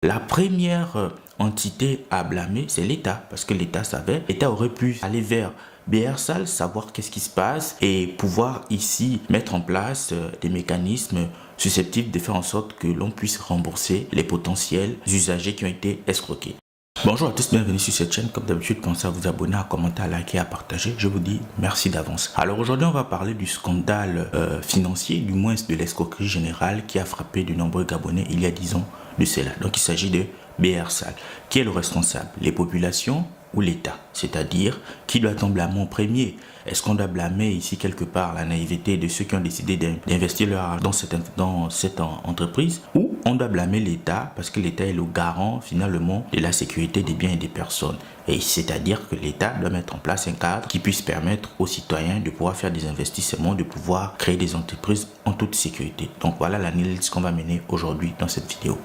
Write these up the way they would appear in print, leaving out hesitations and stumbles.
La première entité à blâmer, c'est l'État, parce que l'État savait, l'État aurait pu aller vers BRSAL, savoir qu'est-ce qui se passe et pouvoir ici mettre en place des mécanismes susceptibles de faire en sorte que l'on puisse rembourser les potentiels usagers qui ont été escroqués. Bonjour à tous, bienvenue sur cette chaîne. Comme d'habitude, pensez à vous abonner, à commenter, à liker, à partager. Je vous dis merci d'avance. Alors aujourd'hui, on va parler du scandale financier, du moins de l'escroquerie générale qui a frappé de nombreux Gabonais il y a 10 ans de cela. Donc il s'agit de BRSAL. Qui est le responsable? Les populations ou l'État? C'est-à-dire, qui doit-on blâmer en premier? Est-ce qu'on doit blâmer ici quelque part la naïveté de ceux qui ont décidé d'investir leur argent dans cette entreprise, ou on doit blâmer l'État parce que l'État est le garant finalement de la sécurité des biens et des personnes? Et c'est-à-dire que l'État doit mettre en place un cadre qui puisse permettre aux citoyens de pouvoir faire des investissements, de pouvoir créer des entreprises en toute sécurité. Donc voilà l'analyse qu'on va mener aujourd'hui dans cette vidéo.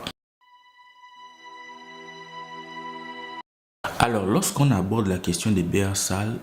Alors, lorsqu'on aborde la question des BRSAL,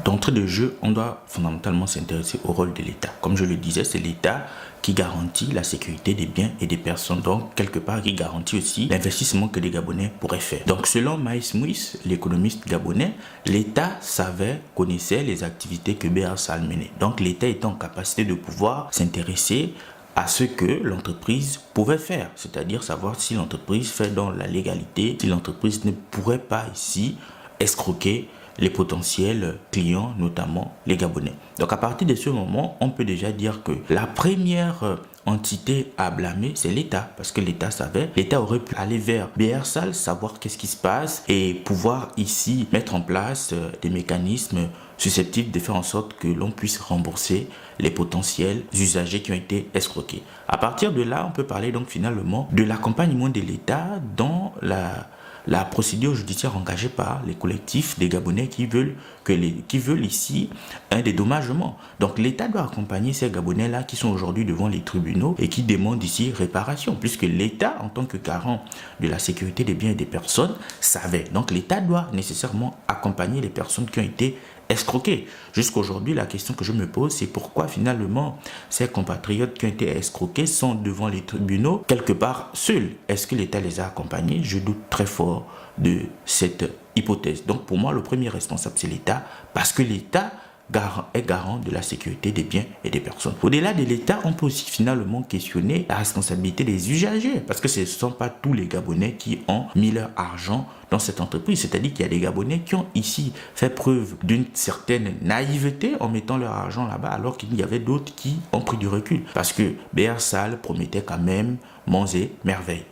d'entrée de jeu, on doit fondamentalement s'intéresser au rôle de l'État. Comme je le disais, c'est l'État qui garantit la sécurité des biens et des personnes, donc quelque part qui garantit aussi l'investissement que les Gabonais pourraient faire. Donc selon Maïs Mouis, l'économiste gabonais, l'État savait, connaissait les activités que BRSAL menait. Donc l'État était en capacité de pouvoir s'intéresser à ce que l'entreprise pouvait faire, c'est-à-dire savoir si l'entreprise fait dans la légalité, si l'entreprise ne pourrait pas ici escroquer les potentiels clients, notamment les Gabonais. Donc à partir de ce moment, on peut déjà dire que la première entité à blâmer, c'est l'État, parce que l'État savait, l'État aurait pu aller vers BRSAL, savoir qu'est-ce qui se passe et pouvoir ici mettre en place des mécanismes susceptibles de faire en sorte que l'on puisse rembourser les potentiels usagers qui ont été escroqués. À partir de là, on peut parler donc finalement de l'accompagnement de l'État dans la procédure judiciaire engagée par les collectifs des Gabonais qui veulent ici un dédommagement. Donc l'État doit accompagner ces Gabonais-là qui sont aujourd'hui devant les tribunaux et qui demandent ici réparation, puisque l'État, en tant que garant de la sécurité des biens et des personnes, savait. Donc l'État doit nécessairement accompagner les personnes qui ont été escroqués. Jusqu'à aujourd'hui, la question que je me pose, c'est pourquoi finalement ces compatriotes qui ont été escroqués sont devant les tribunaux quelque part seuls. Est-ce que l'État les a accompagnés? Je doute très fort de cette hypothèse. Donc pour moi, le premier responsable, c'est l'État, parce que l'État est garant de la sécurité des biens et des personnes. Au-delà de l'État, on peut aussi finalement questionner la responsabilité des usagers, parce que ce ne sont pas tous les Gabonais qui ont mis leur argent dans cette entreprise. C'est-à-dire qu'il y a des Gabonais qui ont ici fait preuve d'une certaine naïveté en mettant leur argent là-bas, alors qu'il y avait d'autres qui ont pris du recul, parce que BRSAL promettait quand même monts et merveilles.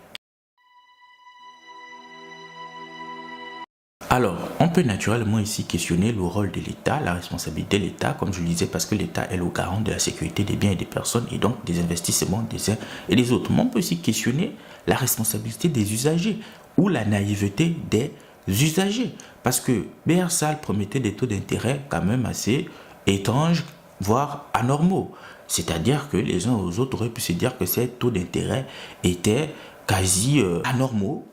Alors, on peut naturellement ici questionner le rôle de l'État, la responsabilité de l'État, comme je le disais, parce que l'État est le garant de la sécurité des biens et des personnes et donc des investissements des uns et des autres. Mais on peut aussi questionner la responsabilité des usagers ou la naïveté des usagers, parce que BRSAL promettait des taux d'intérêt quand même assez étranges, voire anormaux. C'est-à-dire que les uns aux autres auraient pu se dire que ces taux d'intérêt étaient quasi anormaux,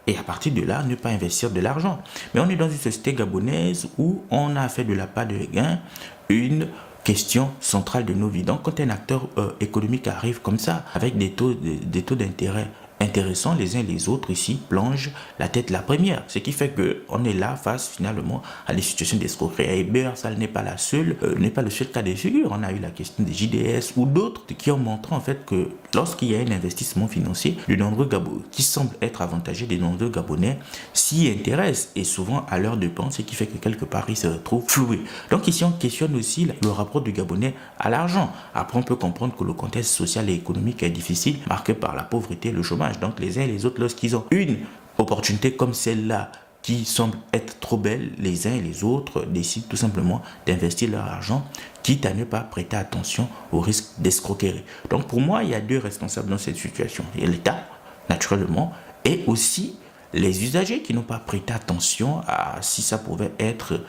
et à partir de là, ne pas investir de l'argent. Mais on est dans une société gabonaise où on a fait de la part de gain une question centrale de nos vies. Donc quand un acteur économique arrive comme ça, avec des taux d'intérêt intéressants, les uns et les autres ici plongent la tête la première. Ce qui fait qu'on est là face finalement à des situations d'escroquerie. Et BRSAL n'est pas le seul cas de figure. On a eu la question des JDS ou d'autres qui ont montré en fait que lorsqu'il y a un investissement financier, de nombreux Gabonais qui semble être avantageux, de nombreux Gabonais s'y intéressent et souvent à leurs dépens, ce qui fait que quelque part ils se retrouvent floués. Donc ici on questionne aussi le rapport du Gabonais à l'argent. Après on peut comprendre que le contexte social et économique est difficile, marqué par la pauvreté et le chômage. Donc les uns et les autres, lorsqu'ils ont une opportunité comme celle-là qui semble être trop belle, les uns et les autres décident tout simplement d'investir leur argent, quitte à ne pas prêter attention au risque d'escroquerie. Donc pour moi, il y a deux responsables dans cette situation. Il y a l'État, naturellement, et aussi les usagers qui n'ont pas prêté attention à si ça pouvait être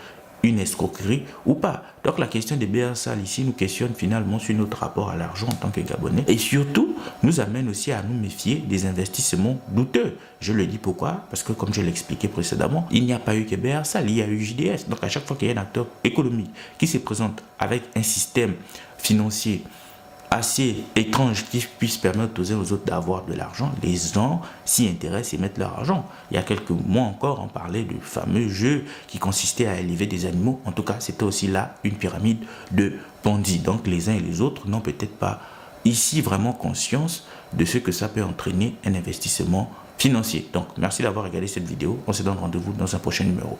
une escroquerie ou pas. Donc la question des BRSAL ici nous questionne finalement sur notre rapport à l'argent en tant que Gabonais et surtout nous amène aussi à nous méfier des investissements douteux. Je le dis pourquoi? Parce que comme je l'ai expliqué précédemment, il n'y a pas eu que BRSAL, il y a eu JDS. Donc à chaque fois qu'il y a un acteur économique qui se présente avec un système financier assez étrange qui puisse permettre aux uns aux autres d'avoir de l'argent, les gens s'y intéressent et mettent leur argent. Il y a quelques mois encore, on parlait du fameux jeu qui consistait à élever des animaux. En tout cas, c'était aussi là une pyramide de Ponzi. Donc les uns et les autres n'ont peut-être pas ici vraiment conscience de ce que ça peut entraîner un investissement financier. Donc merci d'avoir regardé cette vidéo. On se donne rendez-vous dans un prochain numéro.